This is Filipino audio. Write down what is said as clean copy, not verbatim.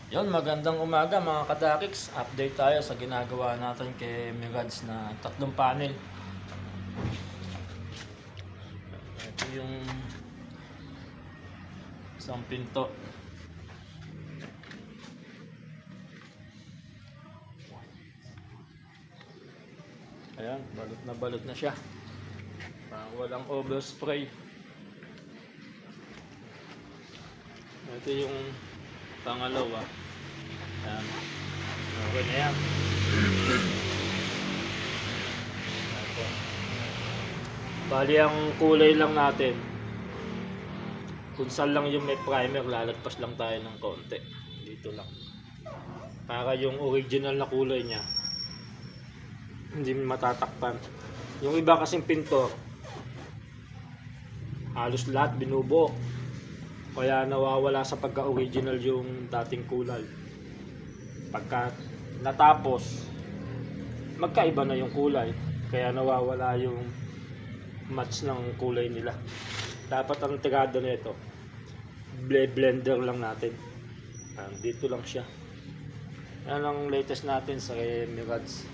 Yon, magandang umaga mga kadakiks. Update tayo sa ginagawa natin kay Mirage na 3 panel. Ito yung isang pinto. Ayan, balot na siya. Parang walang overspray. Ito yung pangalawa. Ayan. Okay na yan. Ito. Bali ang kulay lang natin, kung saan lang yung may primer, lalagpas lang tayo ng konti. Dito lang. Para yung original na kulay niya hindi matatakpan. Yung iba kasing pinto, halos lahat binubuo. Kaya nawawala sa pagka-original yung dating kulay. Pagka natapos, magkaiba na yung kulay. Kaya nawawala yung match ng kulay nila. Dapat ang tirado nito, blender lang natin. Dito lang siya. Yan ang latest natin sa Mirage.